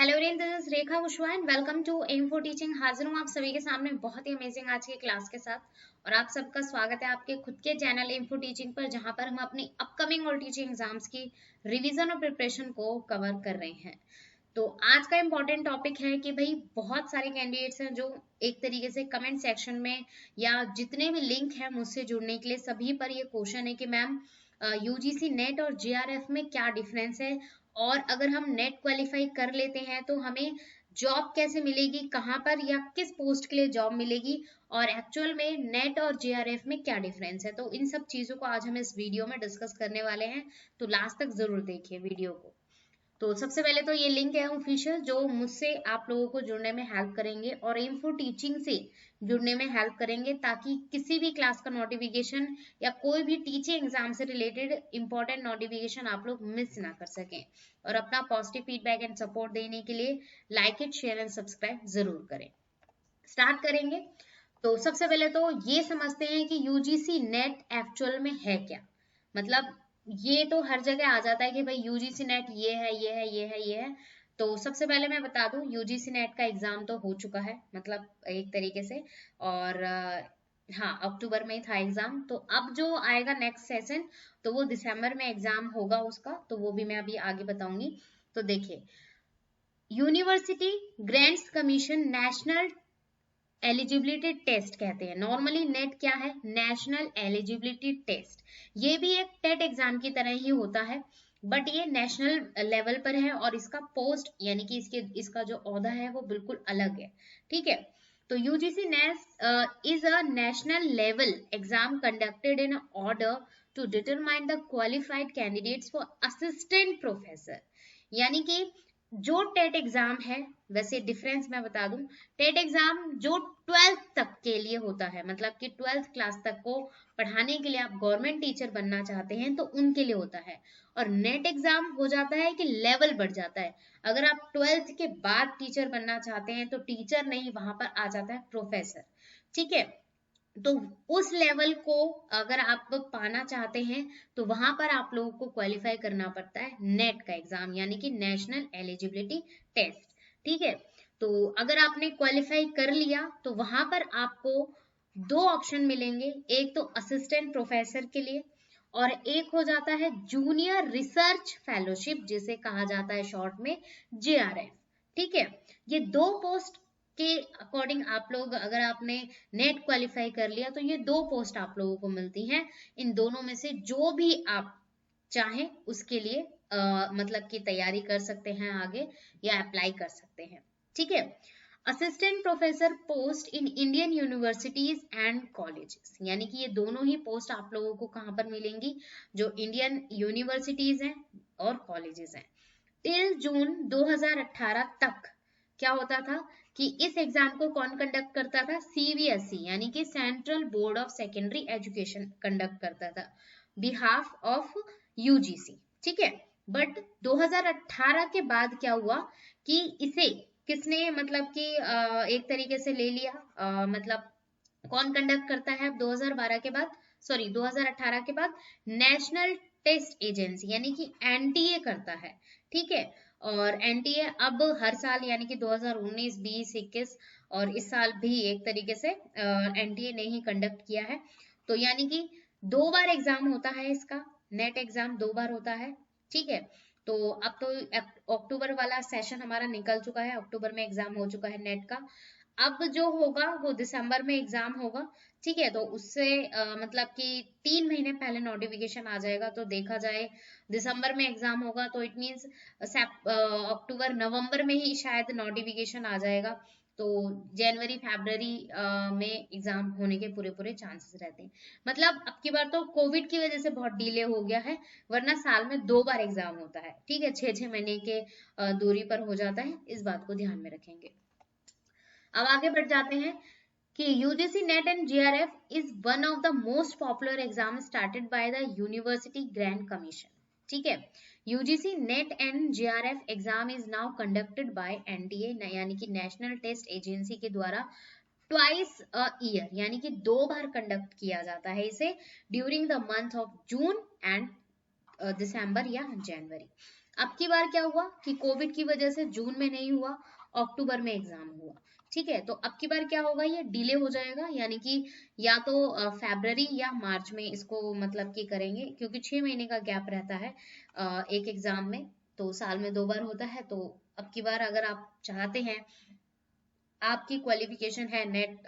Hello everyone, this is Rekha Kushwaha and welcome to M for teaching. हाजिर हूँ आप सभी के सामने बहुत ही अमेजिंग आज की क्लास के साथ। और आप सबका स्वागत है आपके खुद के चैनल एम फॉर टीचिंग पर, जहाँ पर हम अपनी अपकमिंग और टीचिंग एग्जाम्स की रिवीजन और प्रिपरेशन को कवर कर रहे हैं। तो आज का इम्पोर्टेंट टॉपिक है कि भाई बहुत सारे कैंडिडेट्स हैं जो एक तरीके से कमेंट सेक्शन में या जितने भी लिंक है मुझसे जुड़ने के लिए सभी पर ये क्वेश्चन है कि मैम यूजीसी नेट और जेआरएफ में क्या डिफरेंस है, और अगर हम नेट क्वालिफाई कर लेते हैं तो हमें जॉब कैसे मिलेगी, कहाँ पर या किस पोस्ट के लिए जॉब मिलेगी, और एक्चुअल में नेट और जेआरएफ में क्या डिफरेंस है। तो इन सब चीजों को आज हम इस वीडियो में डिस्कस करने वाले हैं, तो लास्ट तक जरूर देखिए वीडियो को। तो सबसे पहले तो ये लिंक है ऑफिशियल जो मुझसे आप लोगों को जुड़ने में हेल्प करेंगे और एम फॉर टीचिंग से जुड़ने में हेल्प करेंगे, ताकि किसी भी क्लास का नोटिफिकेशन या कोई भी टीचिंग एग्जाम से रिलेटेड इंपॉर्टेंट नोटिफिकेशन आप लोग मिस ना कर सकें। और अपना पॉजिटिव फीडबैक एंड सपोर्ट देने के लिए like it, share and subscribe जरूर करें। स्टार्ट करेंगे। तो सबसे पहले तो ये समझते हैं कि यूजीसी नेट एक्चुअल में है क्या। मतलब ये तो हर जगह आ जाता है कि भाई यूजीसी नेट ये है, ये है, ये है, ये है। तो सबसे पहले मैं बता दूं, यूजीसी नेट का एग्जाम तो हो चुका है, मतलब एक तरीके से। और हाँ, अक्टूबर में ही था एग्जाम। तो अब जो आएगा नेक्स्ट सेशन, तो वो दिसंबर में एग्जाम होगा उसका, तो वो भी मैं अभी आगे बताऊंगी। तो देखिए, university grants commission national eligibility test कहते हैं। नॉर्मली नेट क्या है? National eligibility test. ये भी एक टेट एग्जाम की तरह ही होता है, बट ये नेशनल लेवल पर है और इसका पोस्ट यानी कि इसका जो ओहदा है वो बिल्कुल अलग है। ठीक है। तो UGC NET is a national level exam conducted in order to determine the qualified candidates for assistant professor. यानी कि जो टेट एग्जाम है, वैसे डिफरेंस मैं बता दूं, टेट एग्जाम जो 12th तक के लिए होता है, मतलब कि 12th क्लास तक को पढ़ाने के लिए आप गवर्नमेंट टीचर बनना चाहते हैं तो उनके लिए होता है। और नेट एग्जाम हो जाता है कि लेवल बढ़ जाता है। अगर आप 12th के बाद टीचर बनना चाहते हैं तो टीचर नहीं, वहां पर आ जाता है प्रोफेसर। ठीक है। तो उस लेवल को अगर आप पाना चाहते हैं तो वहां पर आप लोगों को क्वालिफाई करना पड़ता है नेट का एग्जाम, यानी कि नेशनल एलिजिबिलिटी टेस्ट। ठीक है। तो अगर आपने क्वालिफाई कर लिया तो वहां पर आपको दो ऑप्शन मिलेंगे, एक तो असिस्टेंट प्रोफेसर के लिए, और एक हो जाता है जूनियर रिसर्च फेलोशिप, जिसे कहा जाता है शॉर्ट में जेआरएफ। ठीक है। ये दो पोस्ट के अकॉर्डिंग आप लोग, अगर आपने नेट क्वालिफाई कर लिया तो ये दो पोस्ट आप लोगों को मिलती हैं। इन दोनों में से जो भी आप चाहें उसके लिए मतलब की तैयारी कर सकते हैं आगे, या अप्लाई कर सकते हैं। ठीक है। Assistant professor post in Indian universities and colleges, यानी कि ये दोनों ही पोस्ट आप लोगों को कहां पर मिलेंगी? जो इंडियन यूनिवर्सिटीज हैं और कॉलेजेस हैं। टिल जून 2018 तक क्या होता था कि इस एग्जाम को कौन कंडक्ट करता था? सीबीएसई, यानी कि central board of secondary education conduct करता था बिहाफ ऑफ यूजीसी। ठीक है। बट 2018 के बाद क्या हुआ कि इसे किसने, मतलब कि एक तरीके से ले लिया, मतलब कौन कंडक्ट करता है अब 2012 के बाद, सॉरी 2018 के बाद? नेशनल टेस्ट एजेंसी, यानी कि एनटीए करता है। ठीक है। और एनटीए अब हर साल, यानी कि 2019, 20, 21 और इस साल भी एक तरीके से एनटीए ने ही कंडक्ट किया है। तो यानी कि दो बार एग्जाम होता है इसका, नेट एग्जाम दो बार होता है। ठीक है। तो अब तो अक्टूबर वाला सेशन हमारा निकल चुका है, अक्टूबर में एग्जाम हो चुका है नेट का। अब जो होगा वो दिसंबर में एग्जाम होगा। ठीक है। तो उससे मतलब कि 3 महीने पहले नोटिफिकेशन आ जाएगा। तो देखा जाए दिसंबर में एग्जाम होगा तो इट मीन्स अक्टूबर नवंबर में ही शायद नोटिफिकेशन आ जाएगा। तो जनवरी फरवरी में एग्जाम होने के पूरे पूरे चांसेस रहते हैं। मतलब अब की बार तो कोविड की वजह से बहुत डिले हो गया है, वरना साल में 2 बार एग्जाम होता है। ठीक है। 6-6 महीने के दूरी पर हो जाता है, इस बात को ध्यान में रखेंगे। अब आगे बढ़ जाते हैं कि UGC net and JRF is one of the most popular exam started by the university grant commission. ठीक है। UGC net and JRF exam is now conducted by NTA, यानी कि नेशनल टेस्ट एजेंसी के द्वारा ट्वाइस अ ईयर, यानी कि 2 बार conduct किया जाता है इसे, during the month of June and December या जनवरी। अब की बार क्या हुआ कि कोविड की वजह से जून में नहीं हुआ, अक्टूबर में एग्जाम हुआ। ठीक है, तो अब की बार क्या होगा, ये डिले हो जाएगा, यानी कि या तो फरवरी या मार्च में इसको मतलब कि करेंगे, क्योंकि 6 महीने का गैप रहता है एक एग्जाम में, तो साल में 2 बार होता है। तो अब की बार अगर आप चाहते हैं, आपकी क्वालिफिकेशन है नेट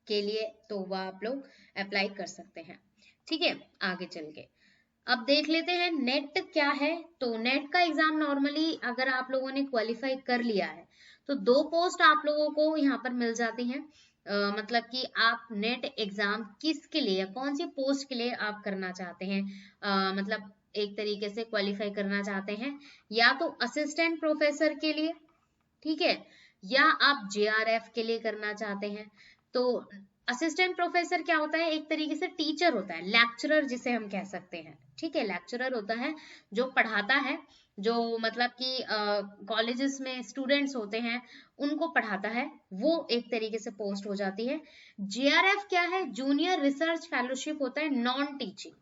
के लिए, तो वह आप लोग अप्लाई कर सकते हैं। ठीक है, आगे चल के अब देख लेते हैं नेट क्या है। तो नेट का एग्जाम नॉर्मली अगर आप लोगों ने क्वालिफाई कर लिया है तो 2 पोस्ट आप लोगों को यहाँ पर मिल जाती हैं। मतलब कि आप नेट एग्जाम किसके लिए, कौन सी पोस्ट के लिए आप करना चाहते हैं, मतलब एक तरीके से क्वालिफाई करना चाहते हैं, या तो असिस्टेंट प्रोफेसर के लिए, ठीक है, या आप जेआरएफ के लिए करना चाहते हैं। तो असिस्टेंट प्रोफेसर क्या होता है, एक तरीके से टीचर होता है, लेक्चरर जिसे हम कह सकते हैं। ठीक है, लेक्चरर होता है जो पढ़ाता है, जो मतलब कि कॉलेजेस में स्टूडेंट्स होते हैं उनको पढ़ाता है, वो एक तरीके से पोस्ट हो जाती है। जेआरएफ क्या है, जूनियर रिसर्च फेलोशिप होता है, नॉन टीचिंग।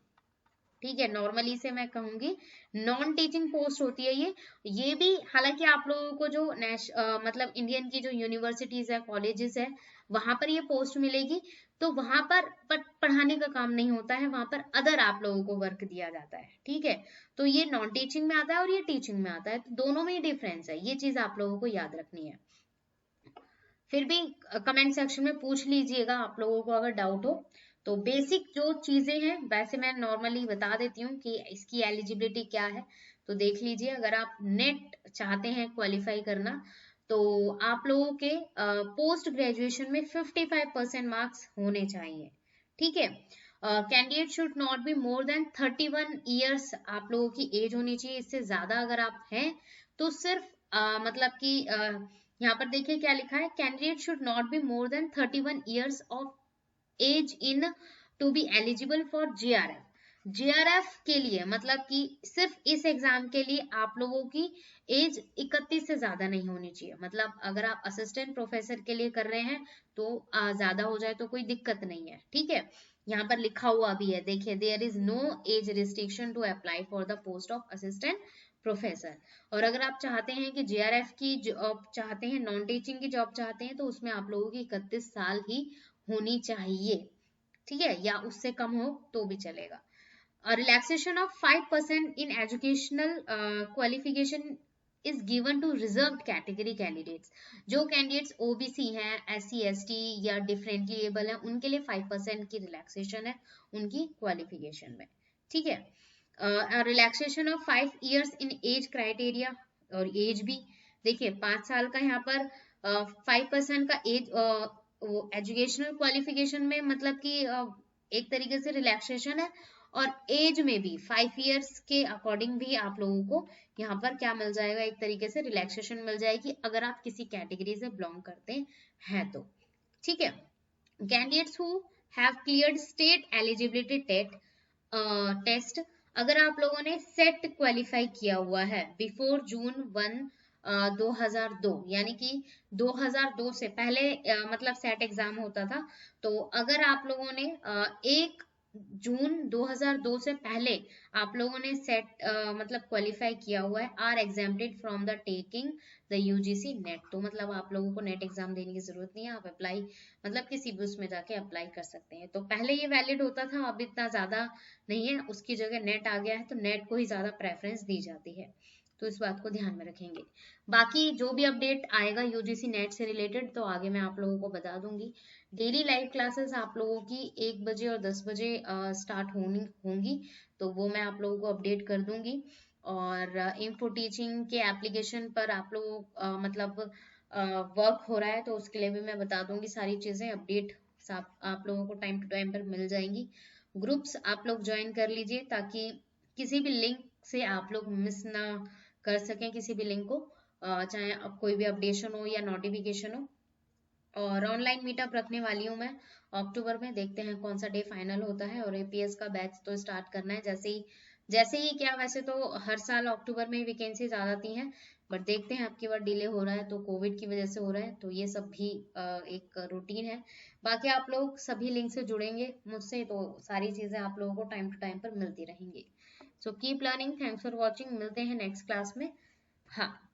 ठीक है, नॉर्मली से मैं कहूंगी नॉन टीचिंग पोस्ट होती है ये भी। हालांकि आप लोगों को जो मतलब इंडियन की जो यूनिवर्सिटीज है, कॉलेजेस है, वहां पर ये पोस्ट मिलेगी, तो वहां पर पढ़ाने का काम नहीं होता है, वहां पर अदर आप लोगों को वर्क दिया जाता है। ठीक है, तो ये नॉन टीचिंग में आता है और ये टीचिंग में आता है, तो दोनों में ही डिफरेंस है, ये चीज आप लोगों को याद रखनी है। फिर भी कमेंट सेक्शन में पूछ लीजिएगा आप लोगों को अगर डाउट हो। तो बेसिक जो चीजें हैं वैसे मैं नॉर्मली बता देती हूँ कि इसकी एलिजिबिलिटी क्या है। तो देख लीजिए, अगर आप नेट चाहते हैं क्वालिफाई करना, तो आप लोगों के पोस्ट ग्रेजुएशन में 55% मार्क्स होने चाहिए। ठीक है, candidate should not be more than 31 years आप लोगों की एज होनी चाहिए। इससे ज्यादा अगर आप हैं तो सिर्फ मतलब कि यहाँ पर देखिए क्या लिखा है, candidate should not be more than 31 years of age in to be eligible for JRF. JRF के लिए मतलब कि सिर्फ इस एग्जाम के लिए आप लोगों की एज 31 से ज्यादा नहीं होनी चाहिए। मतलब अगर आप असिस्टेंट प्रोफेसर के लिए कर रहे हैं तो ज्यादा हो जाए तो कोई दिक्कत नहीं है। ठीक है, यहाँ पर लिखा हुआ भी है, देखिए, there is no age restriction to apply for the post of assistant professor. और अगर आप चाहते हैं कि जेआरएफ की जॉब चाहते हैं, नॉन टीचिंग की जॉब चाहते हैं, तो उसमें आप लोगों की 31 साल ही होनी चाहिए। ठीक है, या उससे कम हो तो भी चलेगा। Relaxation of 5% in educational qualification is given to reserved category candidates. जो कैंडिडेट्स ओबीसी हैं, एससी एसटी या डिफरेंटली एबल हैं, उनके लिए 5% की रिलैक्सेशन है उनकी क्वालिफिकेशन में। ठीक है, relaxation of 5 years in age criteria, और एज भी देखिए 5 साल का यहाँ पर 5% का एज वो एजुकेशनल क्वालिफिकेशन में मतलब कि एक तरीके से रिलैक्सेशन है, और एज में भी 5 इयर्स के अकॉर्डिंग भी आप लोगों को यहाँ पर क्या मिल जाएगा, एक तरीके से रिलैक्सेशन मिल जाएगी अगर आप किसी कैटेगरी से बिलोंग करते हैं तो। ठीक है, candidates who have cleared state eligibility test, अगर आप लोगों ने सेट क्वालिफाई किया हुआ है बिफोर जून 1 2002, यानी कि 2002 से पहले मतलब सेट एग्जाम होता था, तो अगर आप लोगों ने 1 जून 2002 से पहले आप लोगों ने सेट मतलब क्वालिफाई किया हुआ है, are exempted from the taking the UGC NET. तो मतलब आप लोगों को नेट एग्जाम देने की जरूरत नहीं है, आप अप्लाई मतलब किसी भी उसमें जाके अप्लाई कर सकते हैं। तो पहले ये वैलिड होता था, अब इतना ज्यादा नहीं है, उसकी जगह नेट आ गया है तो नेट को ही ज्यादा प्रेफरेंस दी जाती है, तो इस बात को ध्यान में रखेंगे। बाकी जो भी अपडेट आएगा यूजीसी नेट से रिलेटेड तो आगे मैं आप लोगों को बता दूंगी। डेली लाइव क्लासेस आप लोगों की 1 बजे और 10 बजे स्टार्ट होंगी, तो वो मैं आप लोगों को अपडेट कर दूंगी। और इन्फो टीचिंग के एप्लीकेशन पर आप लोग मतलब वर्क हो रहा है, तो उसके लिए भी मैं बता दूंगी सारी चीजें, अपडेट आप लोगों को टाइम टू टाइम पर मिल जाएंगी। ग्रुप्स आप लोग ज्वाइन कर लीजिए ताकि किसी भी लिंक से आप लोग मिस ना कर सकें किसी भी लिंक को, चाहे अब कोई भी अपडेशन हो या नोटिफिकेशन हो। और ऑनलाइन मीटअप रखने वाली हूँ मैं अक्टूबर में, देखते हैं कौन सा डे फाइनल होता है। और एपीएस का बैच तो स्टार्ट करना है जैसे ही क्या, वैसे तो हर साल अक्टूबर में वैकेंसीज आ जाती हैं, बट देखते हैं आपकी बार डिले हो रहा है तो कोविड की वजह से हो रहा है, तो ये सब भी एक रूटीन है। बाकी आप लोग सभी लिंक से जुड़ेंगे मुझसे तो सारी चीजें आप लोगों को टाइम टू टाइम पर मिलती रहेंगी। So keep learning, thanks for watching, मिलते हैं नेक्स्ट क्लास में। हाँ।